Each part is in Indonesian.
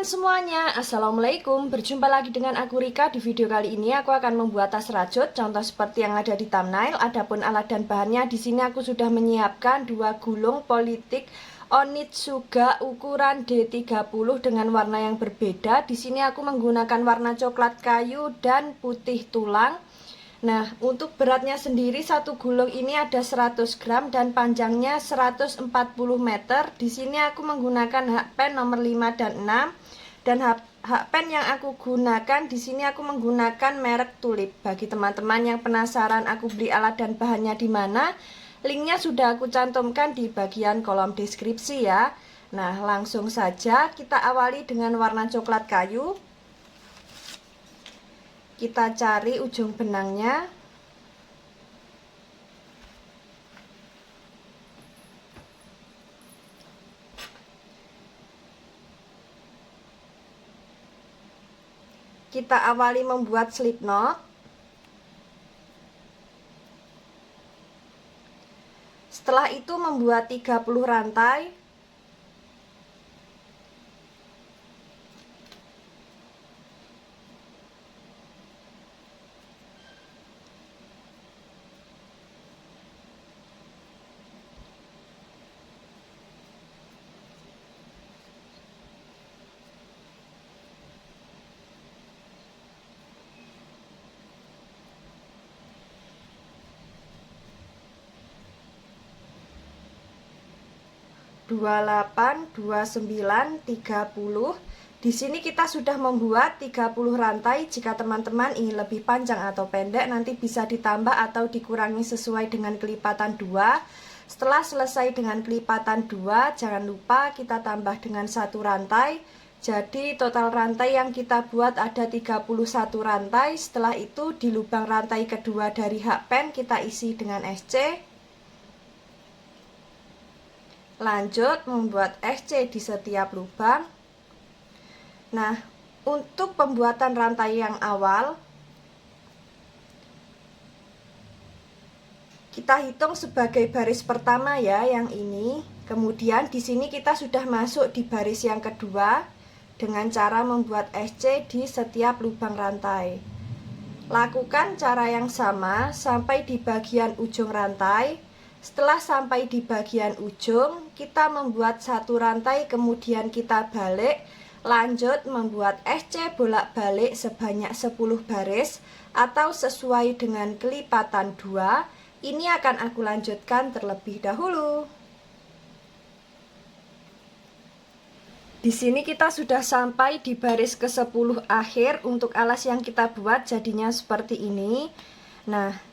semuanya, Assalamualaikum. Berjumpa lagi dengan aku Rika. Di video kali ini aku akan membuat tas rajut contoh seperti yang ada di thumbnail. Adapun alat dan bahannya, di sini aku sudah menyiapkan 2 gulung politik Onitsuga ukuran D30 dengan warna yang berbeda. Di sini aku menggunakan warna coklat kayu dan putih tulang. Nah, untuk beratnya sendiri satu gulung ini ada 100 gram dan panjangnya 140 meter. Di sini aku menggunakan hakpen nomor 5 dan 6. Dan hakpen yang aku gunakan di sini aku menggunakan merek Tulip. Bagi teman-teman yang penasaran aku beli alat dan bahannya di mana, linknya sudah aku cantumkan di bagian kolom deskripsi ya. Nah, langsung saja kita awali dengan warna coklat kayu. Kita cari ujung benangnya. Kita awali membuat slip knot. Setelah itu membuat 30 rantai. Dua 28, 29, 30. Di sini kita sudah membuat 30 rantai. Jika teman-teman ingin lebih panjang atau pendek, nanti bisa ditambah atau dikurangi sesuai dengan kelipatan 2. Setelah selesai dengan kelipatan 2, jangan lupa kita tambah dengan 1 rantai. Jadi total rantai yang kita buat ada 31 rantai. Setelah itu di lubang rantai kedua dari hakpen kita isi dengan SC. Lanjut membuat SC di setiap lubang. Nah, untuk pembuatan rantai yang awal, kita hitung sebagai baris pertama ya, yang ini. Kemudian di sini kita sudah masuk di baris yang kedua dengan cara membuat SC di setiap lubang rantai. Lakukan cara yang sama sampai di bagian ujung rantai. Setelah sampai di bagian ujung, kita membuat 1 rantai, kemudian kita balik. Lanjut membuat SC bolak-balik sebanyak 10 baris atau sesuai dengan kelipatan 2. Ini akan aku lanjutkan terlebih dahulu. Di sini kita sudah sampai di baris ke-10 akhir. Untuk alas yang kita buat jadinya seperti ini. Nah,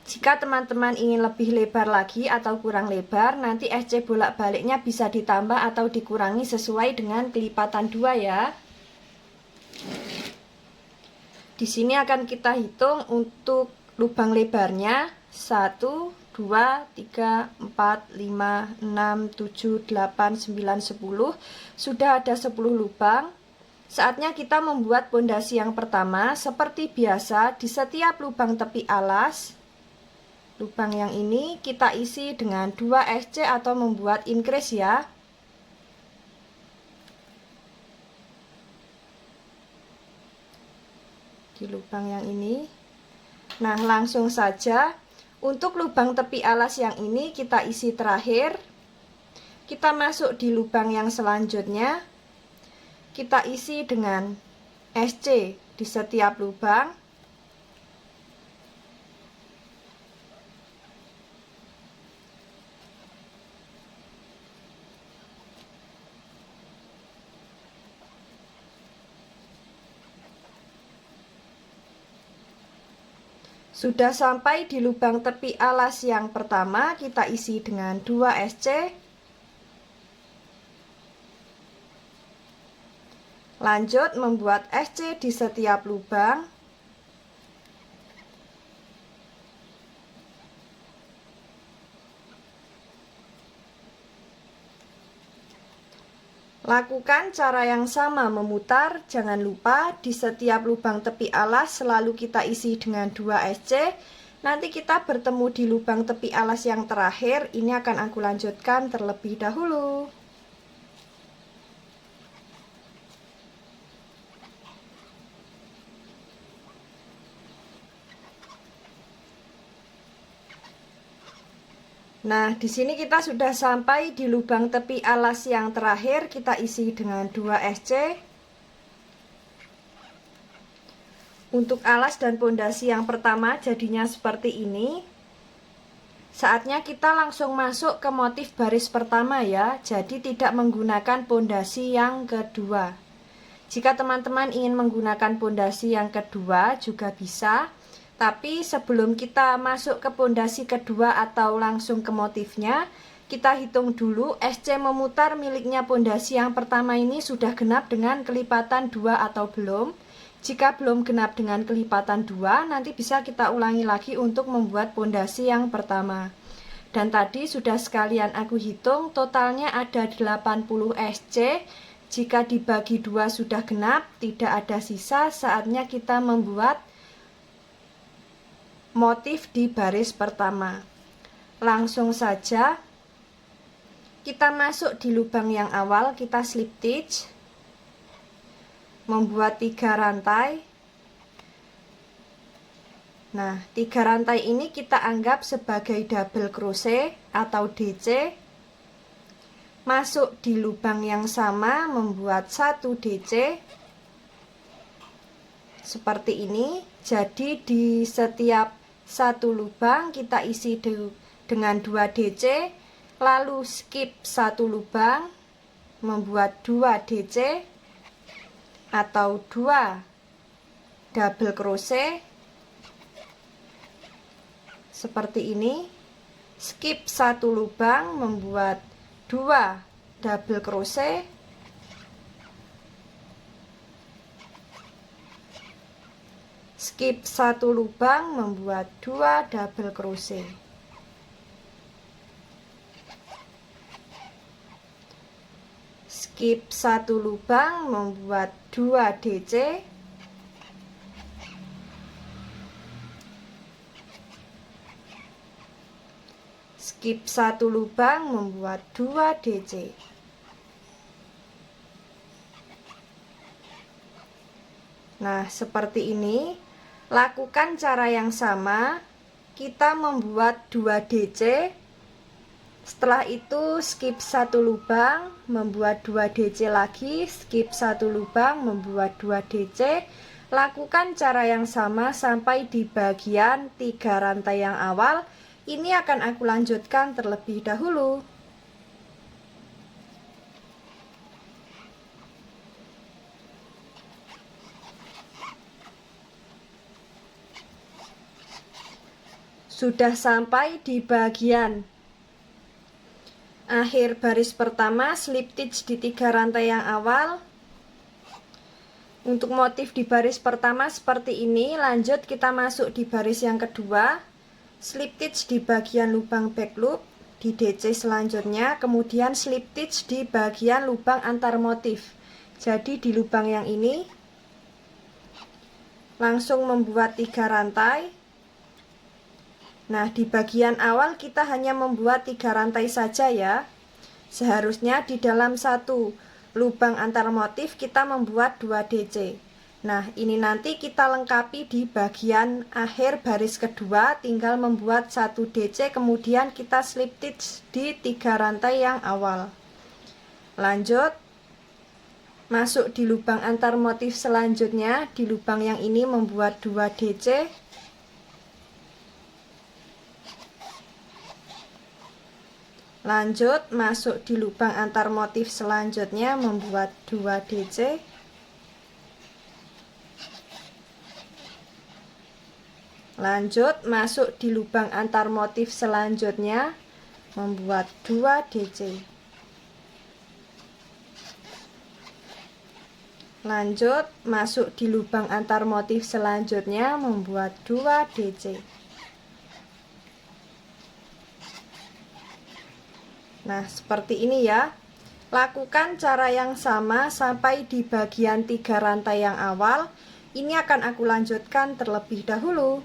jika teman-teman ingin lebih lebar lagi atau kurang lebar, nanti SC bolak-baliknya bisa ditambah atau dikurangi sesuai dengan kelipatan 2 ya. Di sini akan kita hitung untuk lubang lebarnya 1, 2, 3, 4, 5, 6, 7, 8, 9, 10. Sudah ada 10 lubang. Saatnya kita membuat pondasi yang pertama. Seperti biasa, di setiap lubang tepi alas, lubang yang ini kita isi dengan 2 SC atau membuat increase ya. Di lubang yang ini. Nah, langsung saja untuk lubang tepi alas yang ini kita isi terakhir. Kita masuk di lubang yang selanjutnya. Kita isi dengan SC di setiap lubang. Sudah sampai di lubang tepi alas yang pertama, kita isi dengan 2 SC. Lanjut membuat SC di setiap lubang. Lakukan cara yang sama memutar. Jangan lupa di setiap lubang tepi alas selalu kita isi dengan 2 SC. Nanti kita bertemu di lubang tepi alas yang terakhir. Ini akan aku lanjutkan terlebih dahulu. Nah, di sini kita sudah sampai di lubang tepi alas yang terakhir. Kita isi dengan 2 SC. Untuk alas dan pondasi yang pertama jadinya seperti ini. Saatnya kita langsung masuk ke motif baris pertama ya. Jadi tidak menggunakan pondasi yang kedua. Jika teman-teman ingin menggunakan pondasi yang kedua juga bisa. Tapi sebelum kita masuk ke pondasi kedua atau langsung ke motifnya, kita hitung dulu SC memutar miliknya pondasi yang pertama ini sudah genap dengan kelipatan 2 atau belum. Jika belum genap dengan kelipatan 2, nanti bisa kita ulangi lagi untuk membuat pondasi yang pertama. Dan tadi sudah sekalian aku hitung, totalnya ada 80 SC. Jika dibagi 2 sudah genap, tidak ada sisa, saatnya kita membuat motif di baris pertama. Langsung saja kita masuk di lubang yang awal, kita slip stitch, membuat 3 rantai. Nah, 3 rantai ini kita anggap sebagai double crochet atau DC. Masuk di lubang yang sama, membuat 1 DC seperti ini. Jadi di setiap satu lubang kita isi dengan 2 DC, lalu skip 1 lubang, membuat 2 DC atau 2 double crochet seperti ini. Skip 1 lubang, membuat 2 double crochet, skip 1 lubang, membuat 2 double crochet. Skip 1 lubang, membuat 2 DC, skip 1 lubang, membuat 2 DC. Nah, seperti ini. Lakukan cara yang sama. Kita membuat 2 DC. Setelah itu skip 1 lubang, membuat 2 DC lagi, skip 1 lubang, membuat 2 DC. Lakukan cara yang sama sampai di bagian 3 rantai yang awal. Ini akan aku lanjutkan terlebih dahulu. Sudah sampai di bagian akhir baris pertama, slip stitch di 3 rantai yang awal. Untuk motif di baris pertama seperti ini. Lanjut kita masuk di baris yang kedua, slip stitch di bagian lubang back loop di DC selanjutnya, kemudian slip stitch di bagian lubang antar motif. Jadi di lubang yang ini langsung membuat 3 rantai. Nah, di bagian awal kita hanya membuat 3 rantai saja ya. Seharusnya di dalam satu lubang antar motif kita membuat 2 DC. Nah, ini nanti kita lengkapi di bagian akhir baris kedua, tinggal membuat 1 DC, kemudian kita slip stitch di 3 rantai yang awal. Lanjut, masuk di lubang antar motif selanjutnya, di lubang yang ini membuat 2 DC. Lanjut, masuk di lubang antar motif selanjutnya, membuat 2 DC. Lanjut, masuk di lubang antar motif selanjutnya, membuat 2 DC. Lanjut, masuk di lubang antar motif selanjutnya, membuat 2 DC. Nah, seperti ini ya. Lakukan cara yang sama sampai di bagian 3 rantai yang awal. Ini akan aku lanjutkan terlebih dahulu.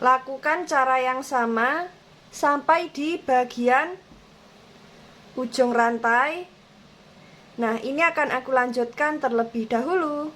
Lakukan cara yang sama sampai di bagian ujung rantai. Nah, ini akan aku lanjutkan terlebih dahulu.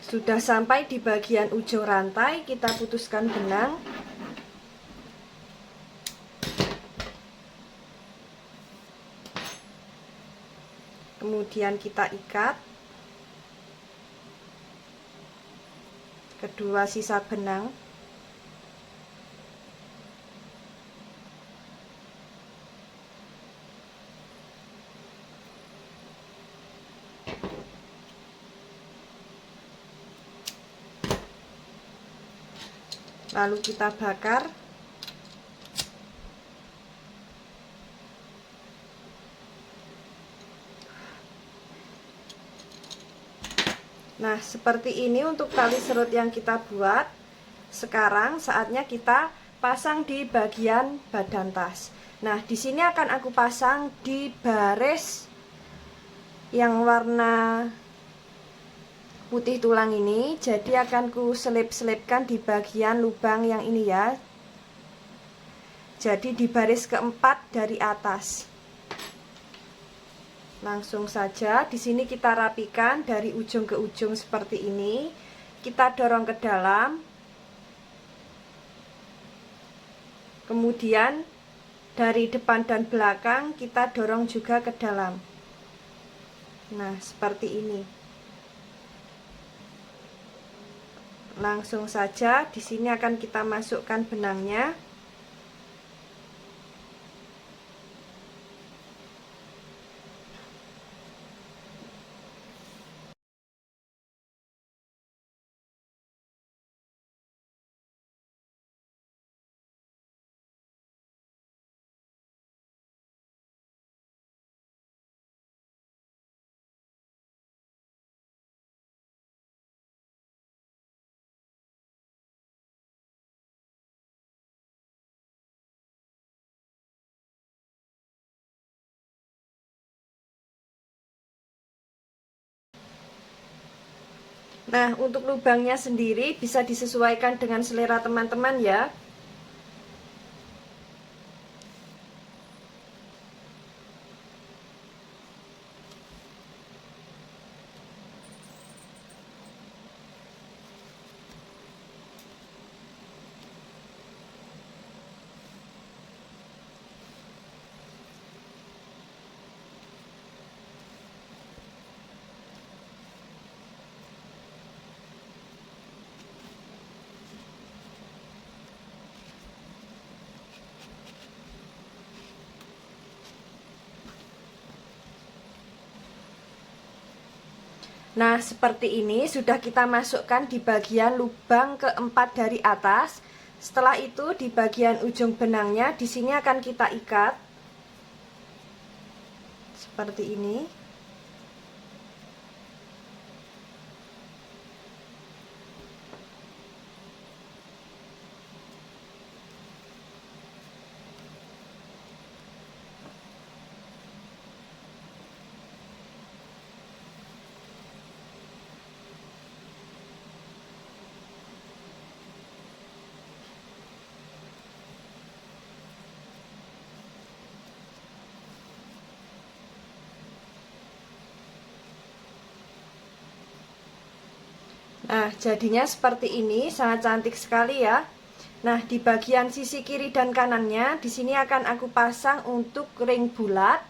Sudah sampai di bagian ujung rantai, kita putuskan benang. Kemudian kita ikat kedua sisa benang. Lalu kita bakar. Nah, seperti ini untuk tali serut yang kita buat. Sekarang saatnya kita pasang di bagian badan tas. Nah, di sini akan aku pasang di baris yang warna putih tulang ini. Jadi akan ku selip-selipkan di bagian lubang yang ini ya. Jadi di baris keempat dari atas. Langsung saja di sini kita rapikan dari ujung ke ujung seperti ini. Kita dorong ke dalam. Kemudian dari depan dan belakang kita dorong juga ke dalam. Nah, seperti ini. Langsung saja di sini akan kita masukkan benangnya. Nah, untuk lubangnya sendiri bisa disesuaikan dengan selera teman-teman ya. Nah, seperti ini sudah kita masukkan di bagian lubang keempat dari atas. Setelah itu di bagian ujung benangnya di sini akan kita ikat seperti ini. Nah, jadinya seperti ini, sangat cantik sekali ya. Nah, di bagian sisi kiri dan kanannya, di sini akan aku pasang untuk ring bulat.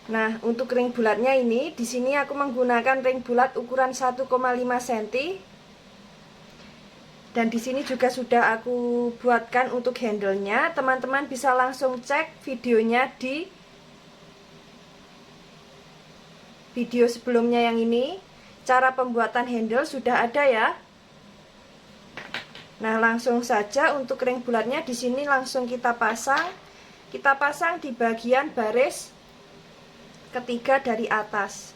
Nah, untuk ring bulatnya ini, di sini aku menggunakan ring bulat ukuran 1,5 cm. Dan di sini juga sudah aku buatkan untuk handle-nya. Teman-teman bisa langsung cek videonya di video sebelumnya yang ini. Cara pembuatan handle sudah ada ya. Nah, langsung saja untuk ring bulatnya di sini langsung kita pasang. Kita pasang di bagian baris ketiga dari atas.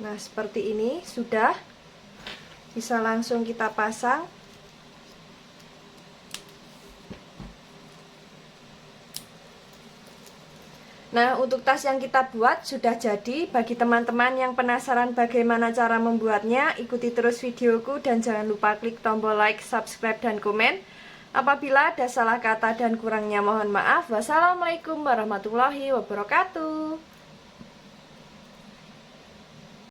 Nah, seperti ini sudah bisa langsung kita pasang. Nah, untuk tas yang kita buat sudah jadi. Bagi teman-teman yang penasaran bagaimana cara membuatnya, ikuti terus videoku dan jangan lupa klik tombol like, subscribe, dan komen. Apabila ada salah kata dan kurangnya mohon maaf. Wassalamualaikum warahmatullahi wabarakatuh.